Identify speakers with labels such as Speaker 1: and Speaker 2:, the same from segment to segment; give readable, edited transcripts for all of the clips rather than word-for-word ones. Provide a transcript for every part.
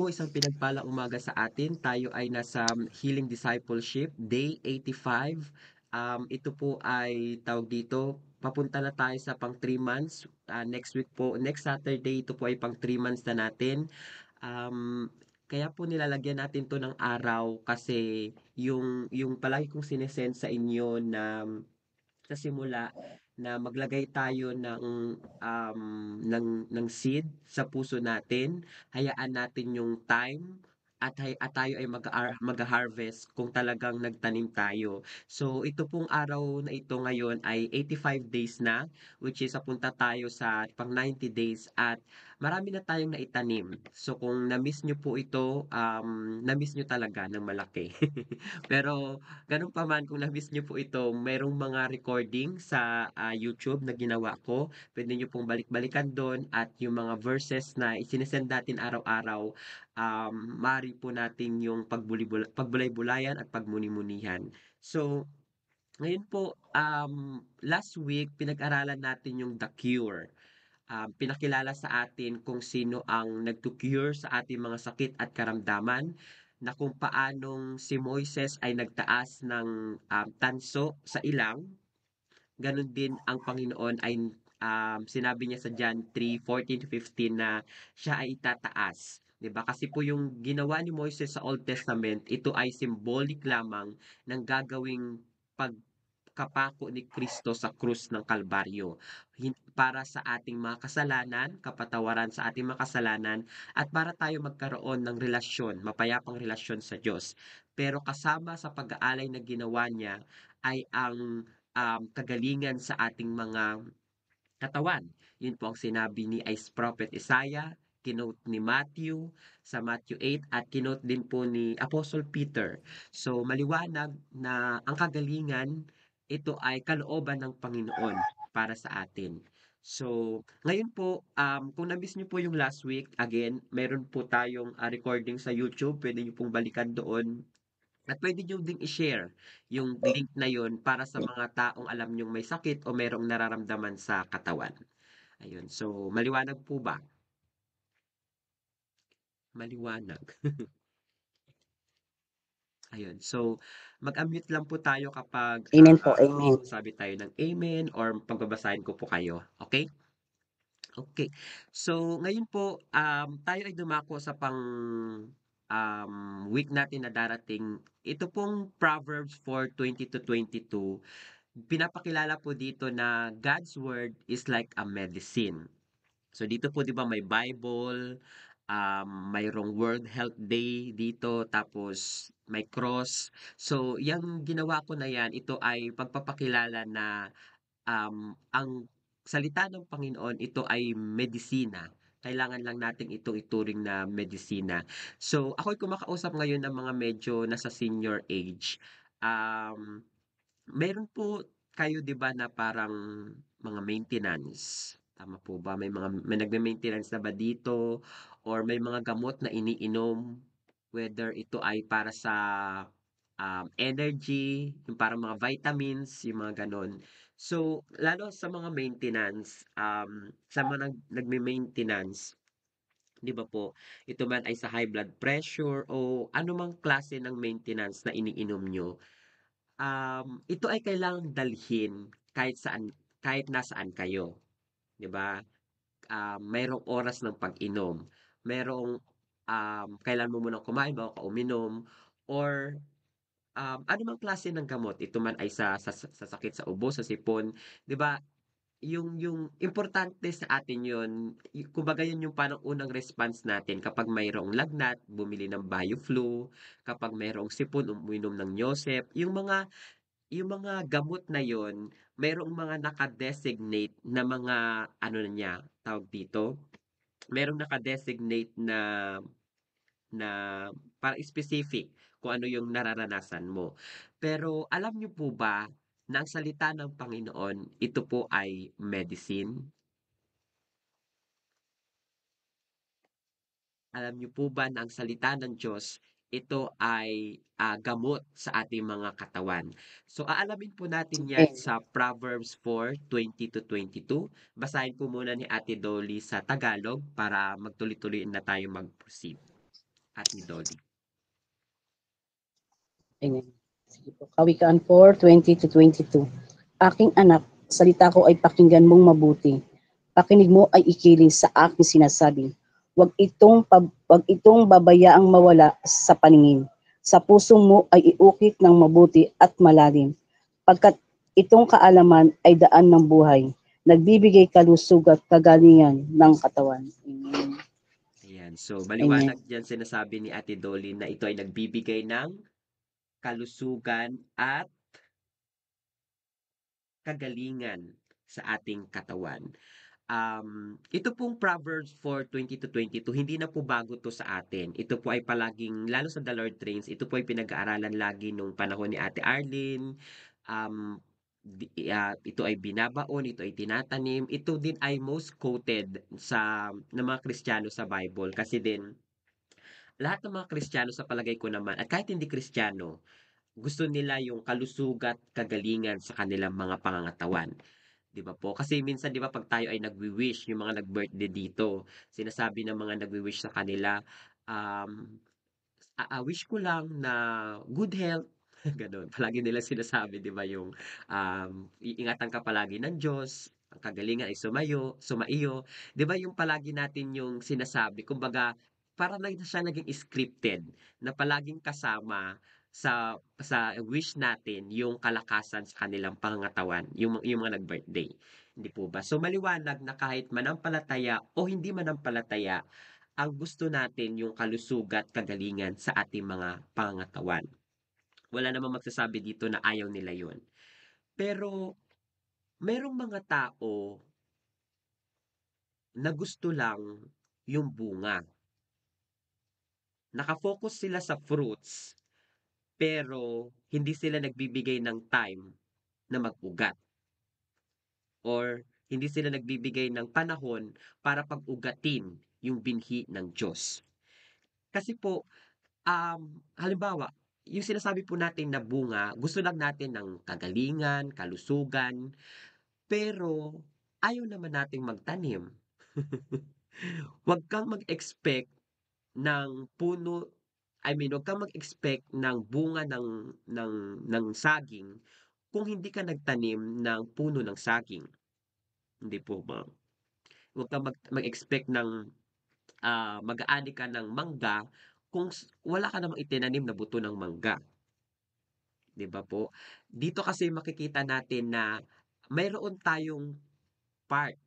Speaker 1: po, isang pinagpalang umaga sa atin. Tayo ay nasa Healing Discipleship, Day 85. Ito po ay tawag dito, papunta na tayo sa pang 3 months. Next week po, next Saturday, ito po ay pang 3 months na natin. Kaya po nilalagyan natin to ng araw kasi yung palagi kong sinesend sa inyo na sa simula na maglagay tayo ng seed sa puso natin. Hayaan natin yung time at tayo ay mag-harvest kung talagang nagtanim tayo. So ito pong araw na ito ngayon ay 85 days na, which is papunta tayo sa pang 90 days at marami na tayong naitanim. So kung na-miss nyo po ito, na-miss nyo talaga ng malaki. Pero ganun pa man, kung na-miss niyo po ito, merong mga recording sa YouTube na ginawa ko. Pwede niyo pong balik-balikan doon at yung mga verses na isinesend natin araw-araw, maaari po natin yung pagbulay-bulayan at pagmuni-munihan. So, ngayon po, last week, pinag-aralan natin yung The Cure. Pinakilala sa atin kung sino ang nagto-cure sa ating mga sakit at karamdaman, na kung paanong si Moises ay nagtaas ng tanso sa ilang, ganun din ang Panginoon ay sinabi niya sa John 3:14-15 na siya ay itataas. 'Di ba? Kasi po yung ginawa ni Moises sa Old Testament, ito ay symbolic lamang ng gagawing pagkapako ni Kristo sa krus ng Kalbaryo. Para sa ating mga kasalanan, kapatawaran sa ating mga kasalanan, at para tayo magkaroon ng relasyon, mapayapang relasyon sa Diyos. Pero kasama sa pag-aalay na ginawa niya ay ang kagalingan sa ating mga katawan. Yun po ang sinabi ni Prophet Isaiah, kinote ni Matthew sa Matthew 8 at kinote din po ni Apostle Peter. So maliwanag na ang kagalingan, ito ay kalooban ng Panginoon para sa atin. So, ngayon po, kung na-miss niyo po yung last week, again, meron po tayong recording sa YouTube. Pwede niyo pong balikan doon at puwede niyo ding i-share yung link na yon para sa mga taong alam niyong may sakit o merong nararamdaman sa katawan. Ayun, so maliwanag po ba? Maliwanag. Ayun, so mag-unmute lang po tayo kapag,
Speaker 2: Amen po, amen.
Speaker 1: sabi tayo ng amen or pagbabasahin ko po kayo, okay? Okay. So ngayon po, tayo ay dumako sa week natin na darating. Ito pong Proverbs 4:20-22. Pinapakilala po dito na God's word is like a medicine. So dito po 'di ba may Bible, mayroong World Health Day dito, tapos may cross. So yang ginawa ko na yan, ito ay pagpapakilala na ang salita ng Panginoon, ito ay medisina. Kailangan lang natin itong ituring na medisina. So ako'y kumakausap ngayon ng mga medyo nasa senior age. Um, Meron po kayo 'di ba na parang mga maintenance, tama po ba? May nagme-maintenance na ba dito or may mga gamot na iniinom, whether ito ay para sa, energy, yung parang mga vitamins, yung mga gano'n. So, lalo sa mga maintenance, sa mga nagme-maintenance, 'di ba po, ito man ay sa high blood pressure o anumang klase ng maintenance na iniinom niyo, ito ay kailangang dalhin kahit nasaan kayo, 'di ba? Mayroong oras ng pag-inom, merong, kailan mo munang kumain bago ka uminom or, anumang klase ng gamot, ito man ay sa sakit sa ubo, sa sipon, 'di ba? Yung importante sa atin yun, kumbaga yun yung parang unang response natin kapag mayroong lagnat, bumili ng Bioflu, kapag mayroong sipon, uminom ng Neosep, yung mga gamot na yon, merong mga naka-designate na mga ano na niya, tawag dito, merong naka-designate na parang specific kung ano yung nararanasan mo. Pero alam niyo po ba na ang salita ng Panginoon, ito po ay medicine? Alam niyo po ba na ang salita ng Diyos, ito ay gamot sa ating mga katawan? So aalamin po natin yan
Speaker 2: Amen.
Speaker 1: sa Proverbs 4:20-22. Basahin po muna ni Ate Dolly sa Tagalog para magtuloy-tuloy na tayo mag-proceed. Ate Dolly.
Speaker 2: Ayan. Sige po. Kawikaan 4:20-22. Aking anak, salita ko ay pakinggan mong mabuti. Pakinig mo ay ikiling sa aking sinasabi. Wag itong babayaang mawala sa paningin. Sa puso mo ay iukit ng mabuti at malalim. Pagkat itong kaalaman ay daan ng buhay. Nagbibigay kalusog at kagalingan ng katawan. Amen.
Speaker 1: Ayan. So,
Speaker 2: Amen.
Speaker 1: maliwanag diyan sinasabi ni Ate Dolly na ito ay nagbibigay ng kalusugan at kagalingan sa ating katawan. Ito pong Proverbs 4:20-22, hindi na po bago 'to sa atin. Ito po ay palaging lalo sa The Lord Trains, ito po ay pinag-aaralan lagi nung panahon ni Ate Arlene. Ito ay binabaon, ito ay tinatanim. Ito din ay most quoted ng mga Kristiyano sa Bible kasi din lahat ng mga Kristiyano sa palagay ko naman at kahit hindi Kristiyano, gusto nila yung kalusugan at kagalingan sa kanilang mga pangangatawan. 'Di ba po? Kasi minsan 'di ba 'pag tayo ay nagwi-wish, yung mga nag-birthday dito, sinasabi ng mga nagwi-wish sa kanila, um, wish ko lang na good health, gano'n. Palagi nila sinasabi 'di ba yung, iingatan ka palagi ng Diyos, ang kagalingan ay sumaiyo. 'Di ba yung palagi natin yung sinasabi kumbaga para na siya naging scripted na palaging kasama sa wish natin yung kalakasan sa kanilang pangangatawan, yung mga nag-birthday, hindi po ba? So maliwanag na kahit manampalataya o hindi manampalataya, ang gusto natin yung kalusugan at kagalingan sa ating mga pangangatawan. Wala namang magsasabi dito na ayaw nila yun. Pero merong mga tao na gusto lang yung bunga. Nakafocus sila sa fruits, pero hindi sila nagbibigay ng time na mag-ugat or hindi sila nagbibigay ng panahon para pag-ugatin yung binhi ng Diyos. Kasi po, halimbawa, yung sinasabi po natin na bunga, gusto lang natin ng kagalingan, kalusugan, pero ayaw naman nating magtanim. Huwag kang mag-expect ng puno huwag kang mag-expect ng bunga ng saging kung hindi ka nagtanim ng puno ng saging, hindi po ba? Huwag kang mag-expect ng, mag-aani ka ng mangga kung wala ka namang itinanim na buto ng mangga, 'di ba po? Dito kasi makikita natin na mayroon tayong part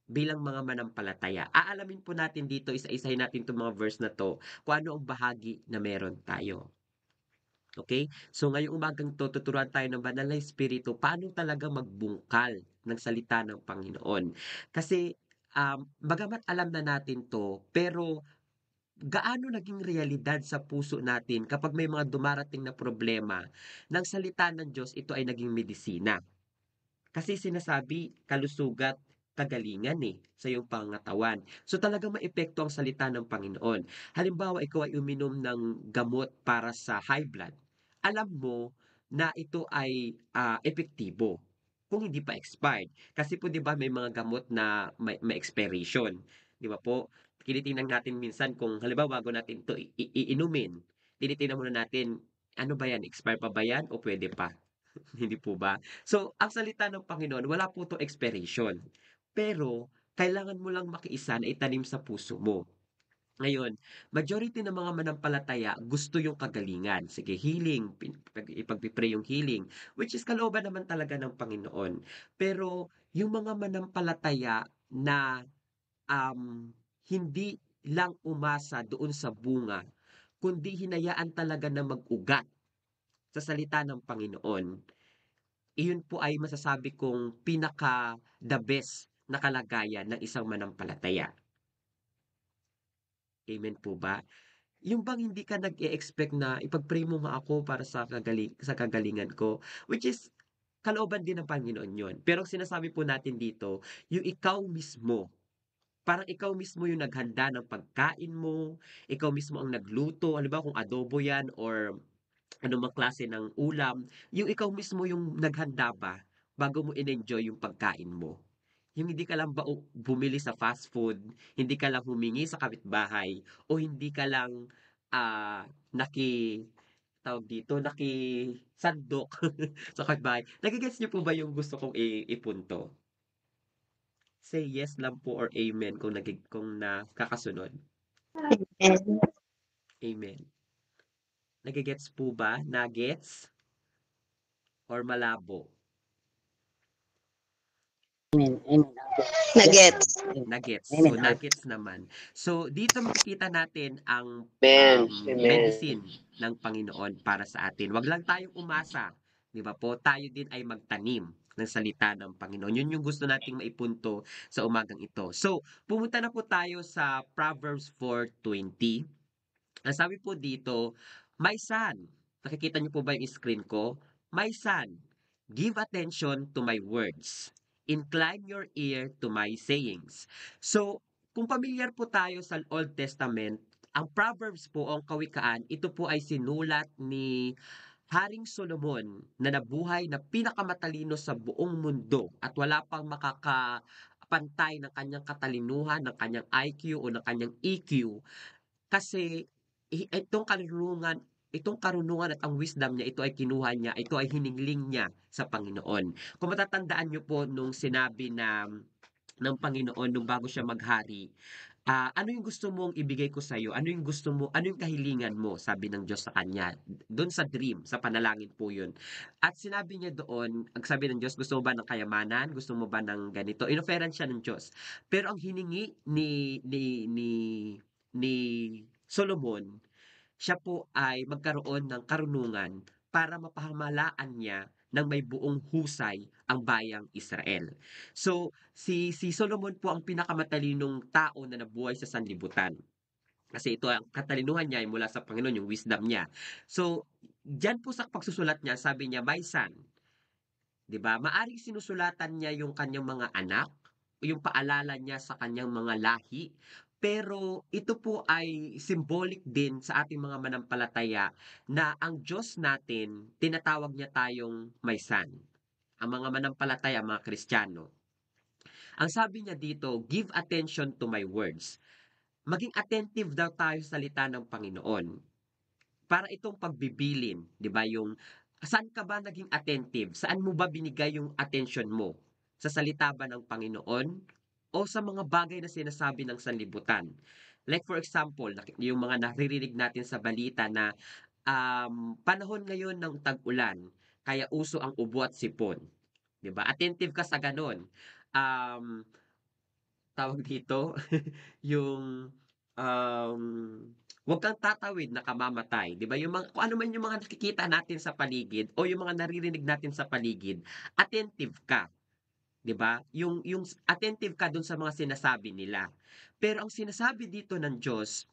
Speaker 1: bilang mga manampalataya. Aalamin po natin dito, isa-isahin natin 'tong mga verse na 'to, kung ano ang bahagi na meron tayo. Okay? So ngayong umagang 'to, tuturuan tayo ng banal na espiritu paano talaga magbungkal ng salita ng Panginoon. Kasi, bagamat alam na natin 'to, pero gaano naging realidad sa puso natin kapag may mga dumarating na problema, ng salita ng Diyos ito ay naging medisina. Kasi sinasabi kalusugat, kagalingan, sa iyong pangangatawan. So talagang maepekto ang salita ng Panginoon. Halimbawa, ikaw ay uminom ng gamot para sa high blood. Alam mo na ito ay epektibo kung hindi pa expired. Kasi po 'di ba may mga gamot na may expiration, 'di ba po? Tinitingnan natin minsan kung halimbawa bago natin 'to iinumin, tinitingnan muna natin, ano ba 'yan, expire pa ba 'yan o puwede pa? Hindi po ba? So, ang salita ng Panginoon, wala po 'to expiration. Pero, kailangan mo lang makiisa na itanim sa puso mo. Ngayon, majority ng mga manampalataya gusto yung kagalingan. Sige, healing, ipagpipray yung healing, which is kalooban naman talaga ng Panginoon. Pero, yung mga manampalataya na hindi lang umasa doon sa bunga, kundi hinayaan talaga na mag-ugat sa salita ng Panginoon, iyon po ay masasabi kong pinaka-the best na kalagayan ng isang manampalataya. Amen po ba? Yung bang hindi ka nag-e-expect na ipag-pray mo nga ako para sa kagalingan ko, which is kalooban din ng Panginoon yun. Pero ang sinasabi po natin dito, yung ikaw mismo, parang ikaw mismo yung naghanda ng pagkain mo, ikaw mismo ang nagluto, halimbawa kung adobo yan or anumang klase ng ulam, yung ikaw mismo yung naghanda ba bago mo in-enjoy yung pagkain mo. Yung hindi ka lang bumili sa fast food, hindi ka lang humingi sa kapitbahay, o hindi ka lang naki tawag dito, nakisandok sa kapitbahay. Nage-gets niyo po ba yung gusto kong ipunto? Say yes lang po or amen kung nakakasunod.
Speaker 3: And
Speaker 1: Amen. Nage-gets po ba? Nuggets or malabo?
Speaker 2: Amen. Amen.
Speaker 3: nuggets.
Speaker 1: Nuggets.
Speaker 2: Amen.
Speaker 1: So,
Speaker 2: Uncle.
Speaker 1: nuggets naman. So, dito makikita natin ang
Speaker 3: Amen. Amen.
Speaker 1: medicine ng Panginoon para sa atin. Wag lang tayong umasa. Di ba po? Tayo din ay magtanim ng salita ng Panginoon. Yun yung gusto nating maipunto sa umagang ito. So, pumunta na po tayo sa Proverbs 4:20. Ang sabi po dito, "My son," nakikita niyo po ba yung screen ko? "My son, give attention to my words. Incline your ear to my sayings." So, kung pamilyar po tayo sa Old Testament, ang Proverbs po o ang Kawikaan, ito po ay sinulat ni Haring Solomon na nabuhay na pinakamatalino sa buong mundo at wala pang makakapantay ng kanyang katalinuhan, ng kanyang IQ o ng kanyang EQ kasi itong karunungan at ang wisdom niya, ito ay kinuha niya, ito ay hiningling niya sa Panginoon. Kung matatandaan niyo po nung sinabi ng Panginoon nung bago siya maghari, "Ano yung gusto mong ibigay ko sa'yo? Ano yung kahilingan mo?" Sabi ng Diyos sa kanya. Do'n sa dream, sa panalangin po 'yun. At sinabi niya doon, ang sabi ng Diyos, "Gusto mo ba ng kayamanan? Gusto mo ba ng ganito?" Inoferan siya ng Diyos. Pero ang hiningi ni Solomon, siya po ay magkaroon ng karunungan para mapahamalaan niya ng may buong husay ang bayang Israel. So, si Solomon po ang pinakamatalinong tao na nabuhay sa sanlibutan. Kasi ito ang katalinuhan niya ay mula sa Panginoon, yung wisdom niya. So, diyan po sa pagsusulat niya, sabi niya, "My son," 'di ba? Maaring sinusulatan niya yung kanyang mga anak, o yung paalala niya sa kanyang mga lahi, pero ito po ay symbolic din sa ating mga manampalataya na ang Diyos natin, tinatawag niya tayong may son. Ang mga manampalataya, mga Kristiyano. Ang sabi niya dito, "Give attention to my words." Maging attentive daw tayo sa salita ng Panginoon. Para itong pagbibilin, 'di ba, yung saan ka ba naging attentive? Saan mo ba binigay yung attention mo? Sa salita ba ng Panginoon o sa mga bagay na sinasabi ng sanlibutan? Like for example, yung mga naririnig natin sa balita na panahon ngayon ng tag-ulan, kaya uso ang ubo at sipon, 'di ba? Attentive ka sa gano'n. Um, Tawag dito, yung, um, "Huwag kang tatawid na kamamatay." 'Di ba, yung mga kung ano man yung mga nakikita natin sa paligid o yung mga naririnig natin sa paligid, attentive ka, 'di ba? Yung attentive ka dun sa mga sinasabi nila. Pero ang sinasabi dito ng Diyos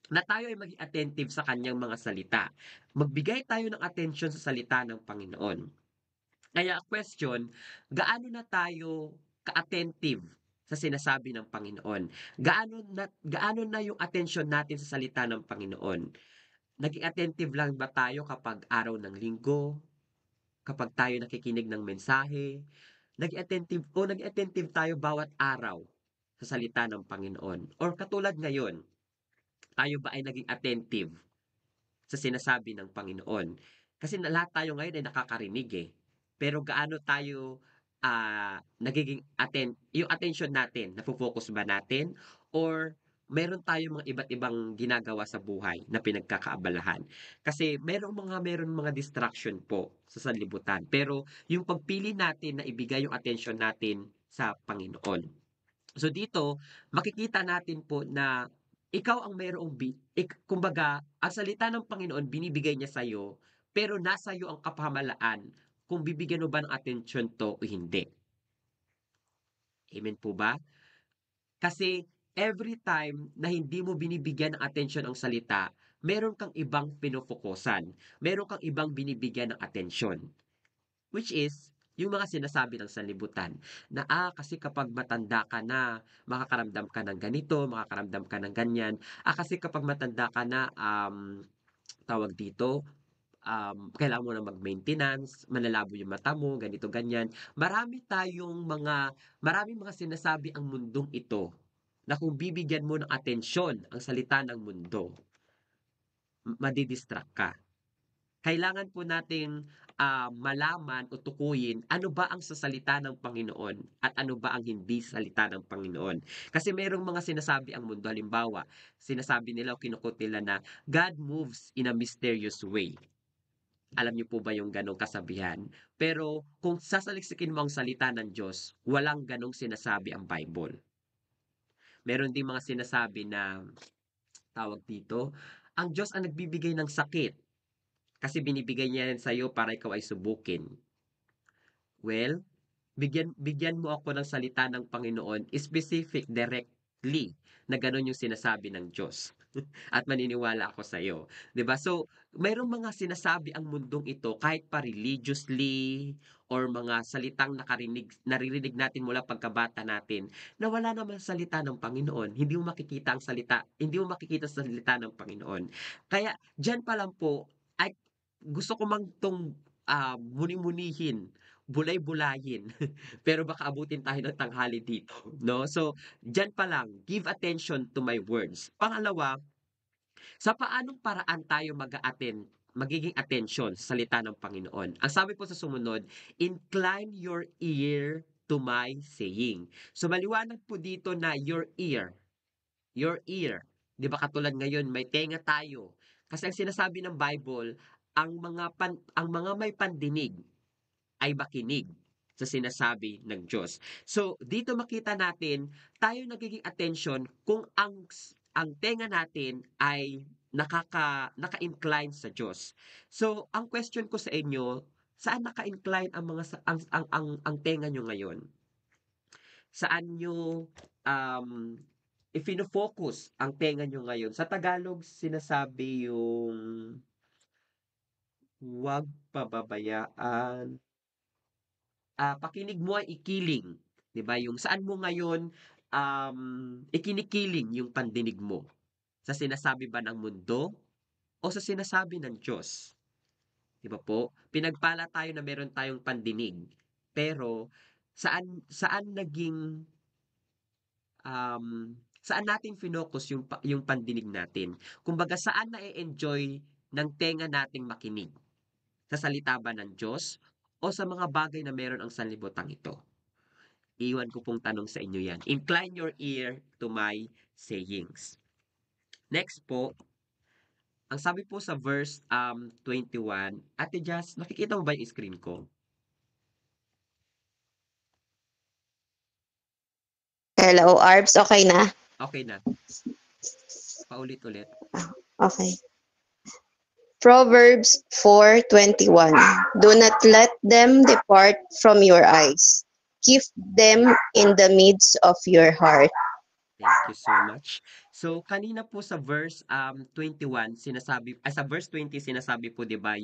Speaker 1: na tayo ay maging attentive sa kaniyang mga salita. Magbigay tayo ng atensyon sa salita ng Panginoon. Kaya question, gaano na tayo ka-attentive sa sinasabi ng Panginoon? Gaano na yung atensyon natin sa salita ng Panginoon? Naging attentive lang ba tayo kapag araw ng linggo, kapag tayo nakikinig ng mensahe? Naging attentive tayo bawat araw sa salita ng Panginoon? Or katulad ngayon, tayo ba ay naging attentive sa sinasabi ng Panginoon? Kasi lahat tayo ngayon ay nakakarinig, eh. Pero gaano tayo, nagiging yung attention natin, nafo-focus ba natin or meron tayong mga iba't ibang ginagawa sa buhay na pinagkakaabalahan? Kasi meron mga distraction po sa sanlibutan, pero yung pagpili natin na ibigay yung attention natin sa Panginoon. So dito, makikita natin po na ikaw ang mayroong kumbaga, ang salita ng Panginoon binibigay niya sa'yo, pero nasa iyo ang kapamahalaan kung bibigyan mo ba ng atensyon 'to o hindi. Amen po ba? Kasi every time na hindi mo binibigyan ng atensyon ang salita, meron kang ibang pinofokusan, meron kang ibang binibigyan ng atensyon. Which is, yung mga sinasabi ng sanlibutan na, kasi kapag matanda ka na, makakaramdam ka ng ganito, makakaramdam ka ng ganyan. Kasi kapag matanda ka na, tawag dito, kailangan mo na mag-maintenance, malalabo yung mata mo, ganito, ganyan. Maraming mga sinasabi ang mundong ito na kung bibigyan mo ng atensyon ang salita ng mundo, madi-distract ka. Kailangan po nating malaman o tukuyin ano ba ang sa salita ng Panginoon at ano ba ang hindi salita ng Panginoon. Kasi merong mga sinasabi ang mundo. Halimbawa, sinasabi nila o kinukot nila na God moves in a mysterious way. Alam niyo po ba yung ganong kasabihan? Pero kung sasaliksikin mo ang salita ng Diyos, walang ganong sinasabi ang Bible. Meron din mga sinasabi na tawag dito, ang Diyos ang nagbibigay ng sakit kasi binibigay niya yan sa'yo para ikaw ay subukin. Well, bigyan mo ako ng salita ng Panginoon, specific, directly, na gano'n yung sinasabi ng Diyos. At maniniwala ako sa iyo, 'di ba? So, mayroong mga sinasabi ang mundong ito kahit pa religiously or mga salitang naririnig natin mula pagkabata natin na wala namang salita ng Panginoon. Hindi mo makikita sa salita ng Panginoon. Kaya diyan pa lang po ay gusto ko mang 'tong muni-munihin, bulay-bulayin. Pero baka abutin tayo ng tanghali dito, 'no? So, diyan pa lang, give attention to my words. Pangalawa, sa paanong paraan tayo magiging atensyon sa salita ng Panginoon? Ang sabi po sa sumunod, incline your ear to my saying. So maliwanag po dito na your ear. 'Di ba katulad ngayon may tenga tayo. Kasi ang sinasabi ng Bible, ang mga may pandinig ay makinig sa sinasabi ng Diyos. So, dito makita natin, tayo nagiging attention kung ang tenga natin ay naka-incline sa Diyos. So, ang question ko sa inyo, saan naka-incline ang mga ang tenga nyo ngayon? Saan nyo ifino-focus ang tenga nyo ngayon? Sa Tagalog, sinasabi yung huwag pababayaan pakinig mo ay ikiling, 'di ba? Yung saan mo ngayon ikinikiling yung pandinig mo? Sa sinasabi ba ng mundo o sa sinasabi ng Diyos? 'Di ba po? Pinagpala tayo na meron tayong pandinig. Pero saan saan natin finocus yung pandinig natin? Kumbaga saan na-e-enjoy ng tenga nating makinig? Sa salita ba ng Diyos o sa mga bagay na meron ang sanlibutan ito? Iwan ko pong tanong sa inyo yan. Incline your ear to my sayings. Next po, ang sabi po sa verse 21, Ate Jazz, nakikita mo ba yung screen ko?
Speaker 3: Hello, Arbs. Okay na?
Speaker 1: Okay na. Paulit-ulit.
Speaker 3: Okay. Proverbs 4:21. Do not let them depart from your eyes. Keep them in the midst of your heart.
Speaker 1: Thank you so much. So, kanina po sa verse 21, sa verse 20, sinasabi po, di ba,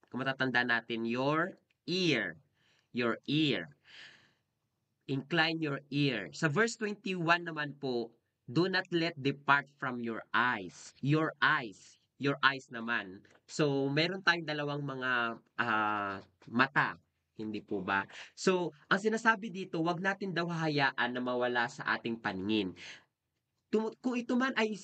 Speaker 1: kung matatanda natin, your ear. Incline your ear. Sa verse 21 naman po, do not let depart from your eyes. Your eyes naman. So, meron tayong dalawang mga mata. Hindi po ba? So, ang sinasabi dito, wag natin daw hahayaan na mawala sa ating paningin. Kung ito man ay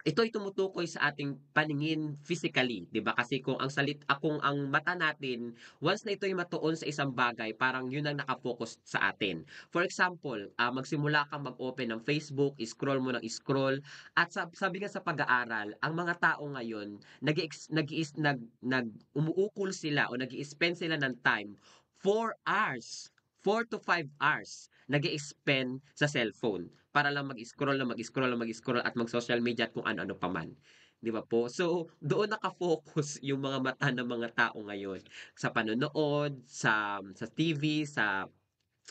Speaker 1: ito ay tumutukoy sa ating paningin physically, 'di ba? Kasi kung ang mata natin, once na ito ay matuon sa isang bagay, parang yun ang nakapokus sa atin. For example, magsimula kang mag-open ng Facebook, scroll mo ng scroll, at sabi nga sa pag-aaral, ang mga tao ngayon, umuukol sila o nag-i-spend sila ng time 4 hours, 4 to 5 hours nag-i-spend sa cellphone para lang mag-scroll at mag-social media at kung ano-ano pa man. 'Di ba po? So, doon naka-focus yung mga mata ng mga tao ngayon sa panonood, sa TV, sa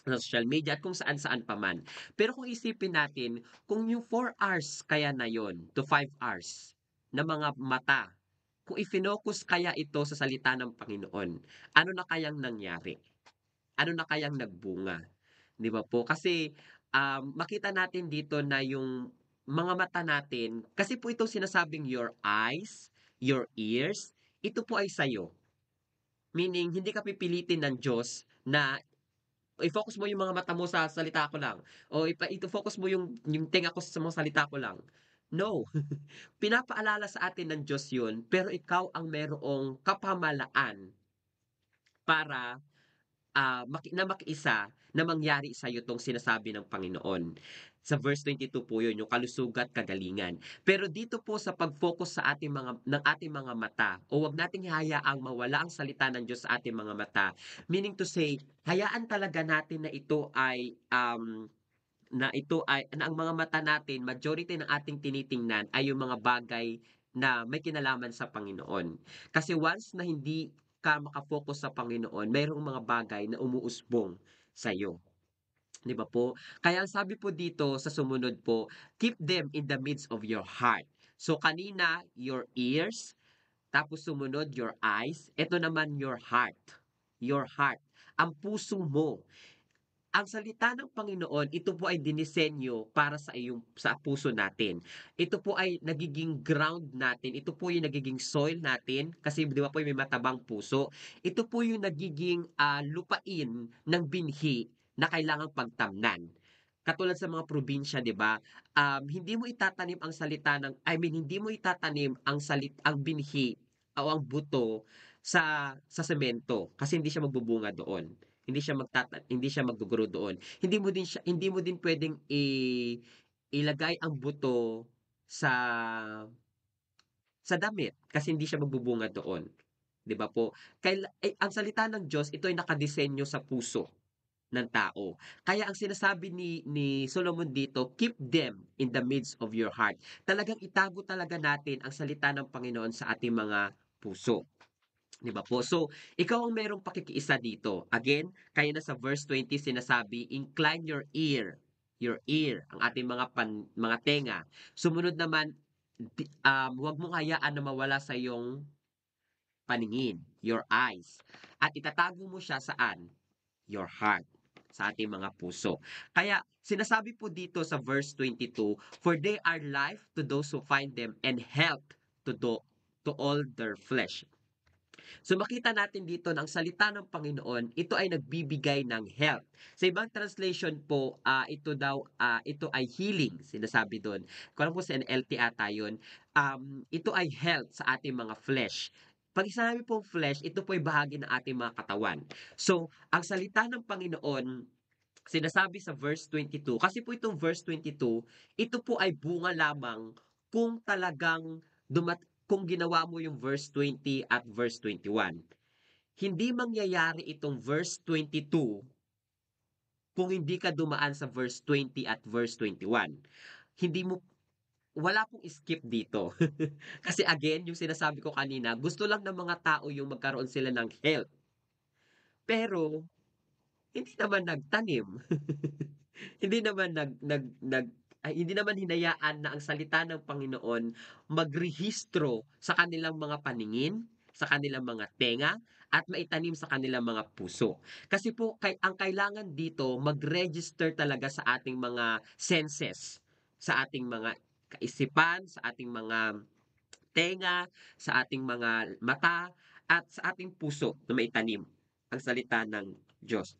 Speaker 1: social media at kung saan-saan pa man. Pero kung isipin natin, kung yung 4 hours kaya na yon to 5 hours na mga mata, kung ifinokus kaya ito sa salita ng Panginoon, ano na kayang nangyari? Ano na kayang nagbunga? 'Di ba po? Kasi, makita natin dito na yung mga mata natin kasi po itong sinasabing your eyes, your ears, ito po ay sa'yo. Meaning, hindi ka pipilitin ng Diyos na i-focus mo yung mga mata mo sa salita ko lang o ito focus mo yung tenga ko sa mga salita ko lang. No, pinapaalala sa atin ng Diyos yun, pero ikaw ang merong kapamalaan para makiisa na mangyari sa'yo 'tong sinasabi ng Panginoon. Sa verse 22 po 'yun, yung kalusugan at kagalingan. Pero dito po sa pag-focus sa ating mga mata o wag nating hayaang mawala ang salita ng Diyos sa ating mga mata, meaning to say, hayaan talaga natin na ang mga mata natin, majority ng ating tinitingnan ay yung mga bagay na may kinalaman sa Panginoon. Kasi once na hindi ka sa Panginoon, mayroong mga bagay na umuusbong sa'yo. 'Di ba po? Kaya ang sabi po dito sa sumunod po, keep them in the midst of your heart. So kanina, your ears, tapos sumunod your eyes, ito naman your heart. Your heart. Ang puso mo. Ang salita ng Panginoon, ito po ay dinisenyo para sa puso natin. Ito po ay nagiging ground natin, ito po yung nagiging soil natin kasi 'di ba po may matabang puso. Ito po yung nagiging lupain ng binhi na kailangang pagtamnan. Katulad sa mga probinsya, 'di ba? Hindi mo itatanim ang salita ng I mean, hindi mo itatanim ang binhi o ang buto sa semento kasi hindi siya magbubunga doon. Hindi siya maggo doon. Hindi mo din puwedeng ilagay ang buto sa damit kasi hindi siya magbubunga doon, 'di ba po? Ang salita ng Diyos ito ay nakadisenyo sa puso ng tao. Kaya ang sinasabi ni Solomon dito, "Keep them in the midst of your heart." Talagang itago talaga natin ang salita ng Panginoon sa ating mga puso. 'Di ba po? So, ikaw ang merong pakikiisa dito. Again, kaya na sa verse 20 sinasabi, incline your ear, ang ating mga tenga. Sumunod naman, huwag mong hayaan na mawala sa iyong paningin, your eyes. At itatago mo siya saan? Your heart, sa ating mga puso. Kaya, sinasabi po dito sa verse 22, for they are life to those who find them and health to all their flesh. So makita natin dito na ang salita ng Panginoon, ito ay nagbibigay ng health. Sa ibang translation po, ito ay healing, sinasabi doon. Kung alam po sa NLT ata yun, ito ay health sa ating mga flesh. Pag sinabi pong flesh, ito po ay bahagi ng ating mga katawan. So, ang salita ng Panginoon, sinasabi sa verse 22, kasi po itong verse 22, ito po ay bunga lamang kung talagang kung ginawa mo yung verse 20 at verse 21. Hindi mangyayari itong verse 22 kung hindi ka dumaan sa verse 20 at verse 21. Hindi mo wala pong skip dito. Kasi again, yung sinasabi ko kanina, gusto lang ng mga tao yung magkaroon sila ng health. Pero hindi naman nagtanim. Hindi naman hindi naman hinayaan na ang salita ng Panginoon magrehistro sa kanilang mga paningin, sa kanilang mga tenga, at maitanim sa kanilang mga puso. Kasi po, ang kailangan dito, mag-register talaga sa ating mga senses, sa ating mga kaisipan, sa ating mga tenga, sa ating mga mata, at sa ating puso na maitanim ang salita ng Diyos.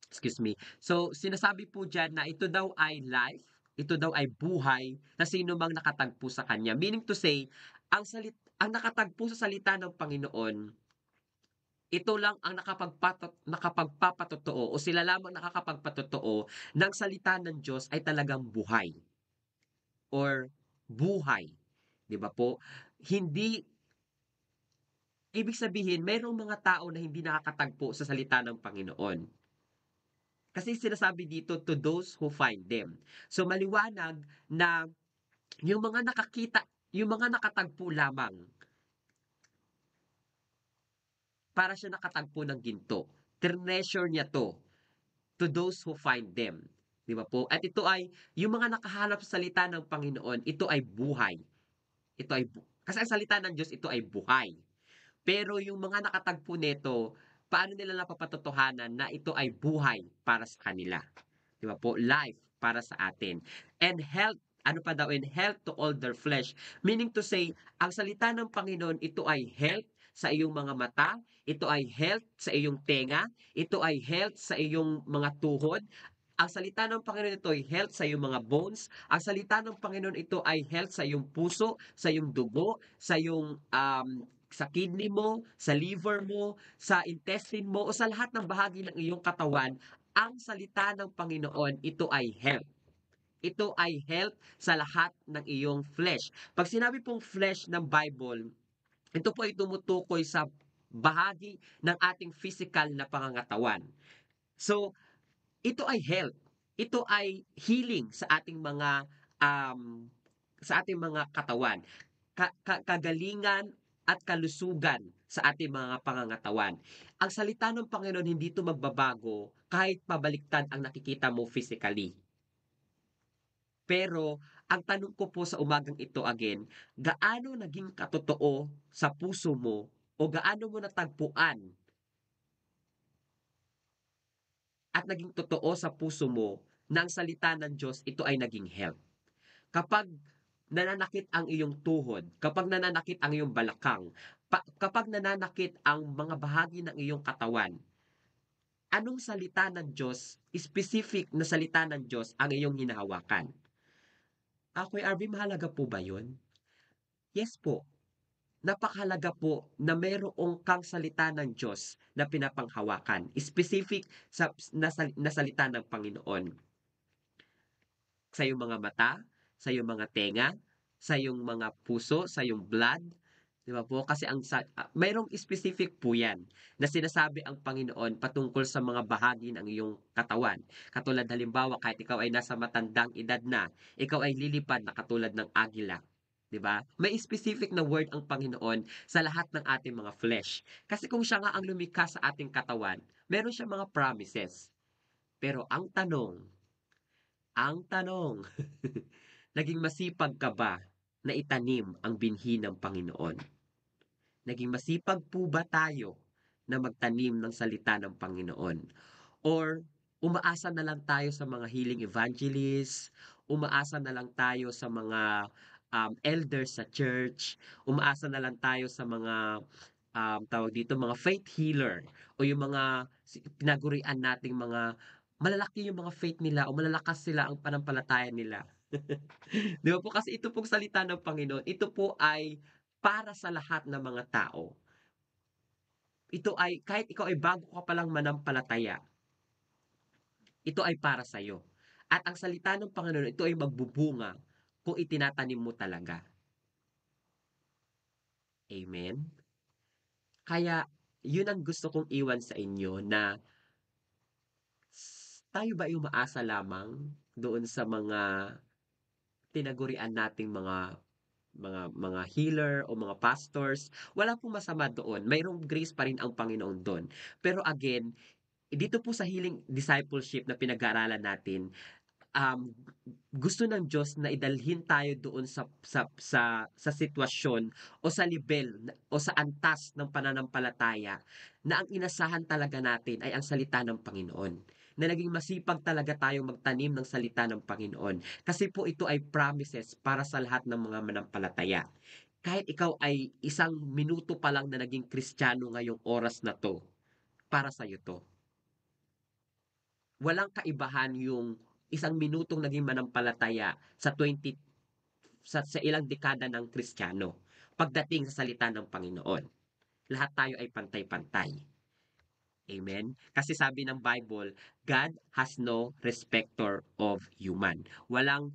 Speaker 1: Excuse me. So, sinasabi po diyan na ito daw ay life, ito daw ay buhay na sino mang nakatagpo sa kanya. Meaning to say, ang nakatagpo sa salita ng Panginoon, ito lang ang nakapagpapatotoo o sila lamang nakakapagpatotoo ng salita ng Diyos ay talagang buhay or buhay. 'Di ba po? Hindi ibig sabihin, mayroong mga tao na hindi nakakatagpo sa salita ng Panginoon. Kasi sinasabi dito, to those who find them. So maliwanag na yung mga nakatagpo lamang, para siya nakatagpo ng ginto. Treasure niya to those who find them. Di ba po? At ito ay, yung mga nakahanap sa salita ng Panginoon, ito ay buhay. Kasi ang salita ng Diyos, ito ay buhay. Pero yung mga nakatagpo nito, paano nila napapatotohanan na ito ay buhay para sa kanila? 'Di ba po? Life para sa atin. And health, ano pa daw? And health to all their flesh. Meaning to say, ang salita ng Panginoon, ito ay health sa iyong mga mata, ito ay health sa iyong tenga, ito ay health sa iyong mga tuhod, Ang salita ng Panginoon ito ay health sa iyong mga bones. Ang salita ng Panginoon ito ay health sa iyong puso, sa iyong dugo, sa iyong sa kidney mo, sa liver mo, sa intestine mo, o sa lahat ng bahagi ng iyong katawan. Ang salita ng Panginoon, ito ay health. Ito ay health sa lahat ng iyong flesh. Pag sinabi pong flesh ng Bible, ito po ay tumutukoy sa bahagi ng ating physical na pangangatawan. So, ito ay health. Ito ay healing um, sa ating mga katawan. Kagalingan at kalusugan sa ating mga pangangatawan. Ang salita ng Panginoon hindi ito magbabago kahit pabaliktad ang nakikita mo physically. Pero ang tanong ko po sa umagang ito again, gaano naging katotoo sa puso mo o gaano mo natagpuan at naging totoo sa puso mo na ang salita ng Diyos ito ay naging health. Kapag nananakit ang iyong tuhod, kapag nananakit ang iyong balakang, kapag nananakit ang mga bahagi ng iyong katawan, anong salita ng Diyos, specific na salita ng Diyos ang iyong hinahawakan? Kuya Arvin, mahalaga po ba yun? Yes po. Napakahalaga po na mayroong kang salita ng Diyos na pinapanghawakan. Specific na salita ng Panginoon. Sa iyong mga mata, sa iyong mga tenga, sa iyong mga puso, sa iyong blood. Di ba po? Kasi mayroong specific po yan na sinasabi ang Panginoon patungkol sa mga bahagi ng iyong katawan. Katulad halimbawa, kahit ikaw ay nasa matandang edad na, ikaw ay lilipad na katulad ng agila. 'Di ba? May specific na word ang Panginoon sa lahat ng ating mga flesh. Kasi kung siya nga ang lumikha sa ating katawan, meron siya mga promises. Pero ang tanong, naging masipag ka ba na itanim ang binhi ng Panginoon? Naging masipag po ba tayo na magtanim ng salita ng Panginoon? Or umaasa na lang tayo sa mga healing evangelists, umaasa na lang tayo sa mga elders sa church, umaasa na lang tayo sa mga tawag dito, mga faith healer o yung mga pinagurian nating mga malalaki yung mga faith nila o malalakas sila ang panampalataya nila. Di ba po? Kasi ito pong salita ng Panginoon, ito po ay para sa lahat ng mga tao. Ito ay, kahit ikaw ay bago ka palang manampalataya, ito ay para sa iyo. At ang salita ng Panginoon, ito ay magbubunga kung itinatanim mo talaga. Amen? Kaya, yun ang gusto kong iwan sa inyo na tayo ba ay umaasa lamang doon sa mga tinagurian nating mga healer o mga pastors? Wala pong masama doon. Mayroong grace pa rin ang Panginoon doon. Pero again, dito po sa healing discipleship na pinag-aaralan natin, um, gusto ng Diyos na idalhin tayo doon sa sitwasyon o sa level o sa antas ng pananampalataya na ang inasahan talaga natin ay ang salita ng Panginoon. Na naging masipag talaga tayong magtanim ng salita ng Panginoon. Kasi po ito ay promises para sa lahat ng mga manampalataya. Kahit ikaw ay isang minuto pa lang na naging Kristiyano ngayong oras na to, para sa iyo to. Walang kaibahan yung isang minutong naging manampalataya sa ilang dekada ng Kristiyano pagdating sa salita ng Panginoon. Lahat tayo ay pantay-pantay. Amen? Kasi sabi ng Bible, God has no respecter of human. Walang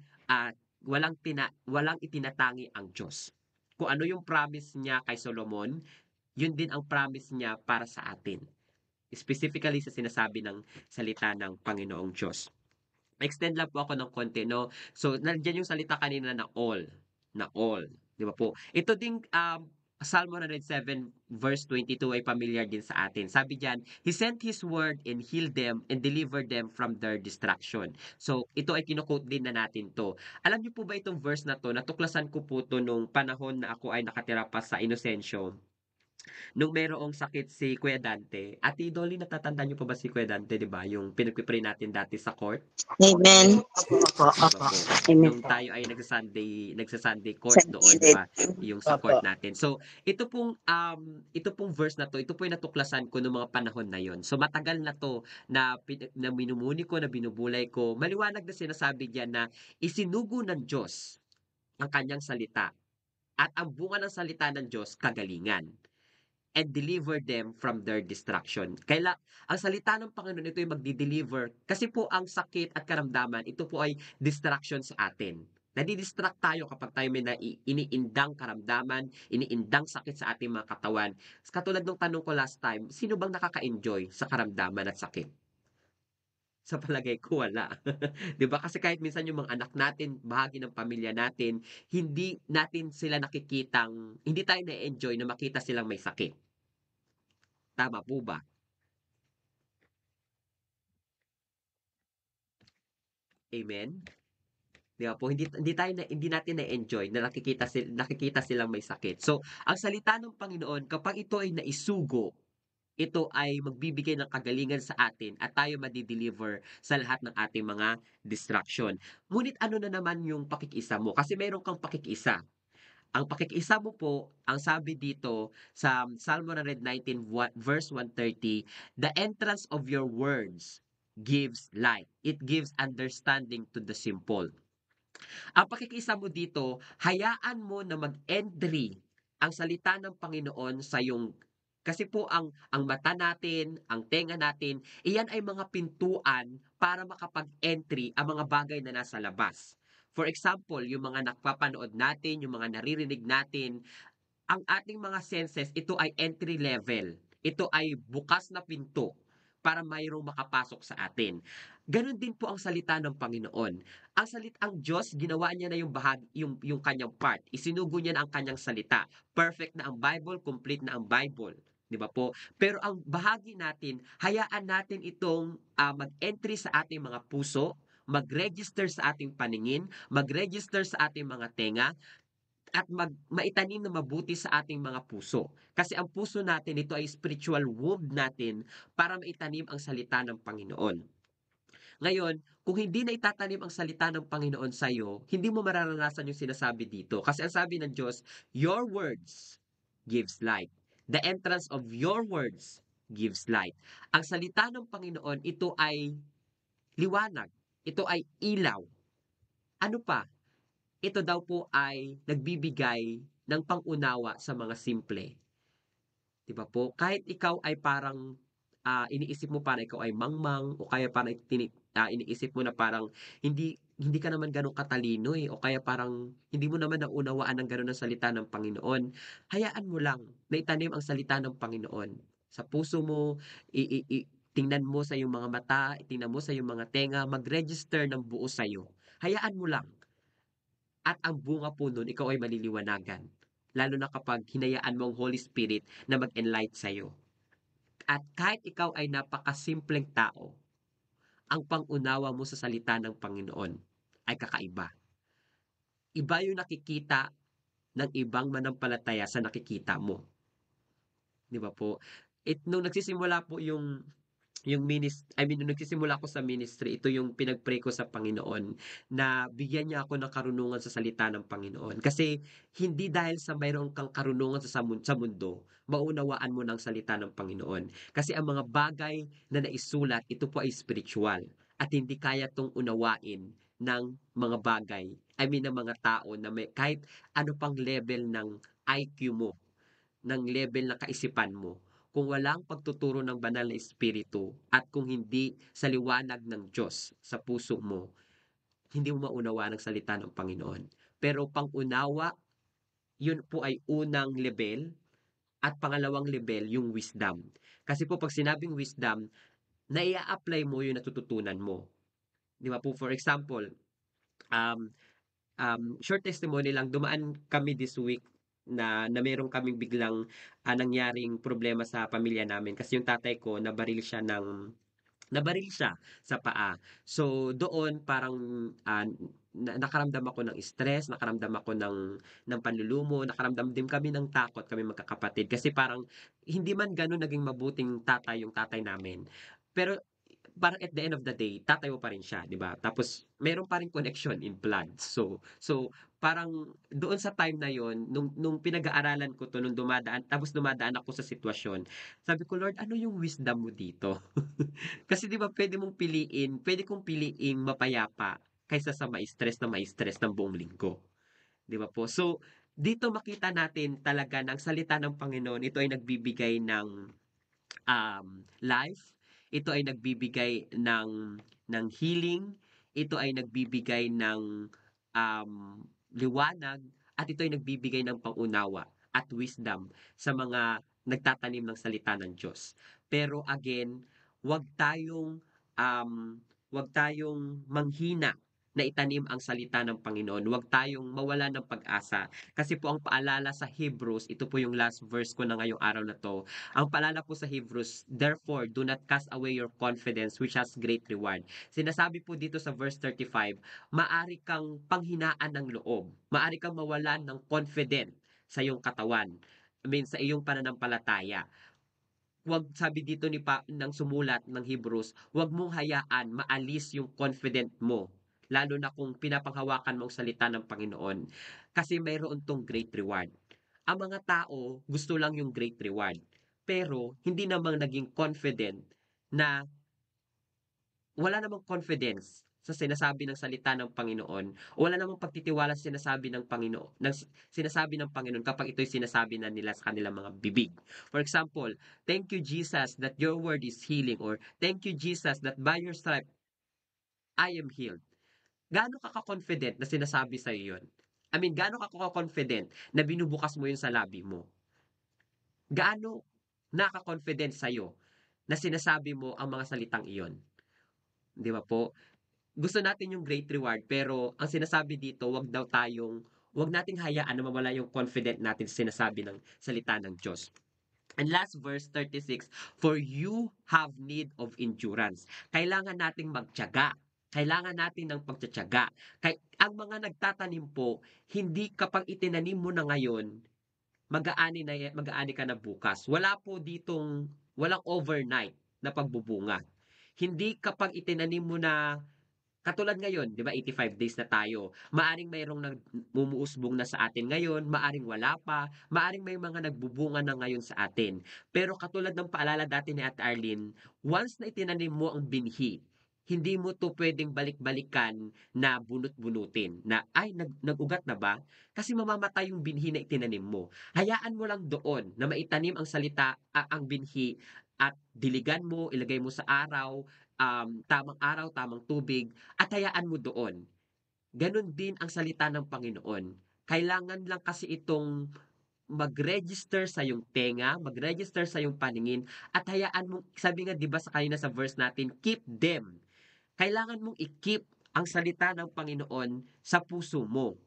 Speaker 1: itinatangi ang Diyos. Kung ano yung promise niya kay Solomon, yun din ang promise niya para sa atin. Specifically sa sinasabi ng salita ng Panginoong Diyos. Extend lang po ako ng konti, no? So, nandiyan yung salita kanina na all. Na all. Di ba po? Ito ding Psalm 107 verse 22 ay familiar din sa atin. Sabi diyan, He sent His word and healed them and delivered them from their destruction. So, ito ay kinukote din na natin to. Alam niyo po ba itong verse na to? Natuklasan ko po to nung panahon na ako ay nakatira pa sa Inocencio. Nung merong sakit si Kuya Dante. Ate Dolly, natatandaan niyo pa ba si Kuya Dante, 'di ba? Yung pinagpi-pray natin dati sa court,
Speaker 3: Amen.
Speaker 2: Opo, opo,
Speaker 1: 'di ba
Speaker 2: opo.
Speaker 1: po?
Speaker 2: Amen
Speaker 1: Nung
Speaker 2: po.
Speaker 1: tayo ay nagsa-Sunday
Speaker 3: Sa
Speaker 1: court doon, 'di
Speaker 3: gilid.
Speaker 1: ba? Yung sa
Speaker 2: Opo.
Speaker 1: court natin. So, ito pong verse na 'to, ito po yung natuklasan ko nung mga panahon na yon. So, matagal na 'to na minumuni ko, na binubulay ko. Maliwanag na sinasabi diyan na isinugo ng Diyos ang kanyang salita at ang bunga ng salita ng Diyos kagalingan and deliver them from their destruction. Ang salita ng Panginoon ito ay magdi-deliver kasi po ang sakit at karamdaman, ito po ay distraction sa atin. Nadidistract tayo kapag tayo may iniindang karamdaman, iniindang sakit sa ating mga katawan. Katulad ng tanong ko last time, sino bang nakaka-enjoy sa karamdaman at sakit? Sa palagay ko wala. 'Di ba? Kasi kahit minsan yung mga anak natin, bahagi ng pamilya natin, hindi tayo na-enjoy na makita silang may sakit. Tama po ba? 'Amen? 'Di ba po? Hindi natin na-enjoy na nakikita silang may sakit. So, ang salita ng Panginoon kapag ito ay naisugo, ito ay magbibigay ng kagalingan sa atin at tayo madi-deliver sa lahat ng ating mga distraction. Ngunit ano na naman yung pakikisa mo? Kasi meron kang pakikisa. Ang pakikisa mo po, ang sabi dito sa Psalm 119 verse 130, "The entrance of your words gives light. It gives understanding to the simple." Ang pakikisa mo dito, hayaan mo na mag-entry ang salita ng Panginoon sa iyong kasi po ang mata natin, ang tenga natin, iyan ay mga pintuan para makapag-entry ang mga bagay na nasa labas. For example, yung mga nakpapanood natin, yung mga naririnig natin, ang ating mga senses, ito ay entry level. Ito ay bukas na pinto para mayroong makapasok sa atin. Ganon din po ang salita ng Panginoon. Ang Diyos, ginawa niya na yung kanyang part. Isinugo niya na ang kanyang salita. Perfect na ang Bible, complete na ang Bible. Di ba po? Pero ang bahagi natin, hayaan natin itong mag-entry sa ating mga puso, mag-register sa ating paningin, mag-register sa ating mga tenga, at maitanim na mabuti sa ating mga puso. Kasi ang puso natin, ito ay spiritual womb natin para maitanim ang salita ng Panginoon. Ngayon, kung hindi na itatanim ang salita ng Panginoon sa iyo, hindi mo mararanasan yung sinasabi dito. Kasi ang sabi ng Diyos, your words gives light. The entrance of your words gives light. Ang salita ng Panginoon, ito ay liwanag. Ito ay ilaw. Ano pa? Ito daw po ay nagbibigay ng pangunawa sa mga simple. 'Di ba po? Kahit ikaw ay parang, iniisip mo parang ikaw ay mangmang o kaya parang iniisip mo na parang hindi hindi ka naman gano'n katalino, eh, o kaya parang hindi mo naman naunawaan ang gano'n ang salita ng Panginoon. Hayaan mo lang na itanim ang salita ng Panginoon sa puso mo, i tingnan mo sa iyong mga mata, tingnan mo sa iyong mga tenga, mag-register ng buo sa'yo. Hayaan mo lang. At ang bunga po nun, ikaw ay maliliwanagan. Lalo na kapag hinayaan mo ang Holy Spirit na mag-enlight sa'yo. At kahit ikaw ay napakasimpleng tao, ang pangunawa mo sa salita ng Panginoon ay kakaiba. Iba yung nakikita ng ibang manampalataya sa nakikita mo. Di ba po? Nung nagsisimula po nung nagsisimula ako sa ministry, ito yung pinag-pray ko sa Panginoon na bigyan niya ako ng karunungan sa salita ng Panginoon. Kasi hindi dahil sa mayroon kang karunungan sa mundo, maunawaan mo ng salita ng Panginoon. Kasi ang mga bagay na naisulat, ito po ay spiritual at hindi kaya tong unawain ng mga bagay, ng mga tao na may kahit ano pang level ng IQ mo, ng level ng kaisipan mo, kung walang pagtuturo ng banal na espiritu at kung hindi sa liwanag ng Diyos sa puso mo, hindi mo maunawa ng salita ng Panginoon. Pero pangunawa, yun po ay unang level at pangalawang level yung wisdom. Kasi po pag sinabing wisdom, naia-apply mo yung natututunan mo. Di ba po? For example, um, short testimony lang, dumaan kami this week na meron kaming biglang nangyaring problema sa pamilya namin kasi yung tatay ko nabaril siya sa paa. So doon parang nakaramdam ako ng stress, nakaramdam ako ng panlulumo, nakaramdam din kami ng takot, kami magkakapatid. Kasi parang hindi man gano'n naging mabuting tatay yung tatay namin. Pero parang at the end of the day, tatay mo pa rin siya, 'di ba? Tapos meron pa ring connection in blood. So parang doon sa time na yon nung pinag-aaralan ko 'to, nung dumadaan ako sa sitwasyon, sabi ko, "Lord, ano yung wisdom mo dito?" Kasi 'di ba pwede kong piliing mapayapa kaysa sa ma-stress na ma-stress ng buong linggo, 'di ba po? So, dito makita natin talaga ng salita ng Panginoon, ito ay nagbibigay ng life, ito ay nagbibigay ng healing, ito ay nagbibigay ng liwanag, at ito ay nagbibigay ng pangunawa at wisdom sa mga nagtatanim ng salita ng Diyos. Pero again, wag tayong um, wag tayong manghina na itanim ang salita ng Panginoon. Wag tayong mawala ng pag-asa. Kasi po ang paalala sa Hebrews, ito po yung last verse ko na ngayong araw na to, ang paalala po sa Hebrews, therefore, do not cast away your confidence which has great reward. Sinasabi po dito sa verse 35, maari kang panghinaan ng loob. Maari kang mawalan ng confident sa iyong katawan. I mean, sa iyong pananampalataya. Wag sabi dito ng sumulat ng Hebrews, wag mong hayaan maalis yung confident mo. Lalo na kung pinapanghawakan mo ang salita ng Panginoon. Kasi mayroon tong great reward. Ang mga tao gusto lang yung great reward. Pero hindi namang naging confident na wala namang confidence sa sinasabi ng salita ng Panginoon. O wala namang pagtitiwala sa sinasabi ng Panginoon, sinasabi ng Panginoon kapag ito'y sinasabi na nila sa kanilang mga bibig. For example, thank you Jesus that your word is healing, or thank you Jesus that by your stripe I am healed. Gaano ka ka-confident na sinasabi sa iyo 'yon? I mean, gaano ka ka-confident na binubukas mo 'yun sa labi mo? Gaano naka-confident sa'yo na sinasabi mo ang mga salitang iyon, 'di ba po? Gusto natin yung great reward, pero ang sinasabi dito, 'wag nating hayaan na mawala yung confident natin sa sinasabi ng salita ng Diyos. And last verse 36, for you have need of endurance. Kailangan nating magtiyaga. Kailangan natin ng pagtitiyaga. Ang mga nagtatanim po, hindi kapag itinanim mo na ngayon, mag-aani ka na bukas. Walang overnight na pagbubunga. Hindi kapag itinanim mo na katulad ngayon, 'di ba 85 days na tayo. Maaring mayroong nagmumuusbong na sa atin ngayon, maaring wala pa, maaring may mga nagbubunga na ngayon sa atin. Pero katulad ng paalala dati ni Ate Arlene, once na itinanim mo ang binhi, hindi mo 'to puwedeng balik-balikan na bunot-bunutin na, "Ay nag-ugat na ba?" Kasi mamamatay yung binhi na itinanim mo. Hayaan mo lang doon na maitanim ang ang binhi, at diligan mo, ilagay mo sa tamang araw, tamang tubig, at hayaan mo doon. Ganon din ang salita ng Panginoon. Kailangan lang kasi itong mag-register sa iyong tenga, mag-register sa iyong paningin, at hayaan mong, sabi nga 'di ba sa kanina sa verse natin, keep them. Kailangan mong i-keep ang salita ng Panginoon sa puso mo.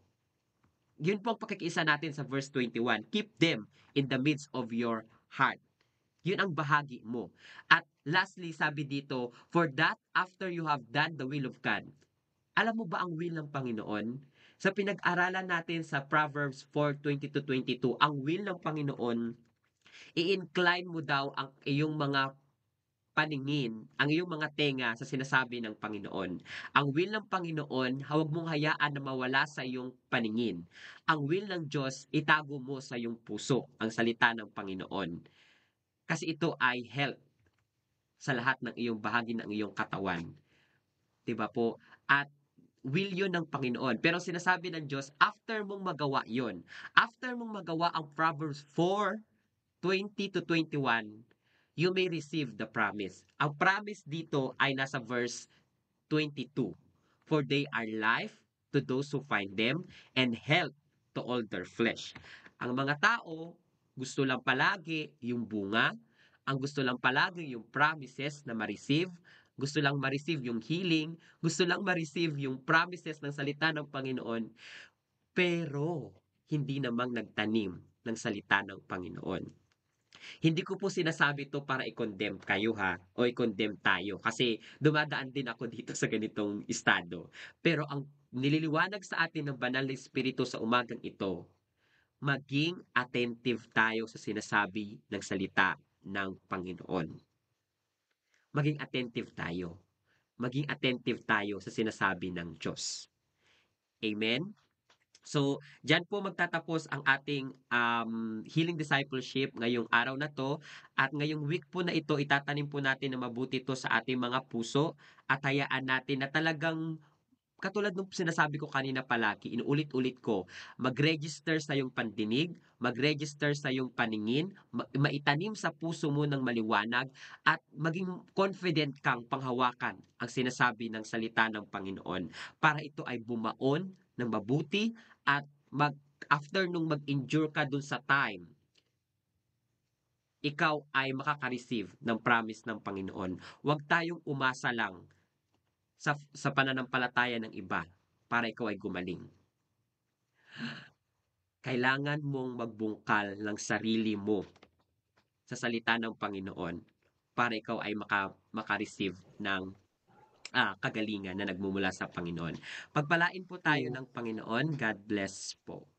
Speaker 1: Yun po ang pakikiisa natin sa verse 21. Keep them in the midst of your heart. Yun ang bahagi mo. At lastly, sabi dito, for that after you have done the will of God. Alam mo ba ang will ng Panginoon? Sa pinag-aralan natin sa Proverbs 4:20-22, ang will ng Panginoon, i-incline mo daw ang iyong mga paningin, ang iyong mga tenga sa sinasabi ng Panginoon. Ang will ng Panginoon, huwag mong hayaan na mawala sa iyong paningin. Ang will ng Diyos, itago mo sa iyong puso ang salita ng Panginoon. Kasi ito ay health sa lahat ng iyong bahagi ng iyong katawan. 'Di ba po? At will yun ng Panginoon. Pero sinasabi ng Diyos, after mong magawa yon, after mong magawa ang Proverbs 4:20-21, you may receive the promise. Ang promise dito ay nasa verse 22. For they are life to those who find them, and health to all their flesh. Ang mga tao, gusto lang palagi yung bunga, ang gusto lang palagi yung promises na ma-receive, gusto lang ma-receive yung healing, gusto lang ma-receive yung promises ng salita ng Panginoon, pero hindi namang nagtanim ng salita ng Panginoon. Hindi ko po sinasabi 'to para i-condemn kayo o i-condemn tayo, kasi dumadaan din ako dito sa ganitong estado. Pero ang nililiwanag sa atin ng banal na Espiritu sa umagang ito, maging attentive tayo sa sinasabi ng salita ng Panginoon. Maging attentive tayo. Maging attentive tayo sa sinasabi ng Diyos. Amen? So, diyan po magtatapos ang ating healing discipleship ngayong araw na to. At ngayong week po na ito, itatanim po natin na mabuti to sa ating mga puso at hayaan natin na talagang katulad nung sinasabi ko kanina palagi, inuulit-ulit ko, mag-register sa iyong pandinig, mag-register sa iyong paningin, maitanim sa puso mo ng maliwanag, at maging confident kang panghawakan ang sinasabi ng salita ng Panginoon para ito ay bumaon ng mabuti at after nung mag-endure ka dun sa time, ikaw ay makaka-receive ng promise ng Panginoon. Huwag tayong umasa lang sa pananampalataya ng iba para ikaw ay gumaling. Kailangan mong magbungkal ng sarili mo sa salita ng Panginoon para ikaw ay maka-receive ng kagalingan na nagmumula sa Panginoon. Pagpalain po tayo ng Panginoon. God bless po.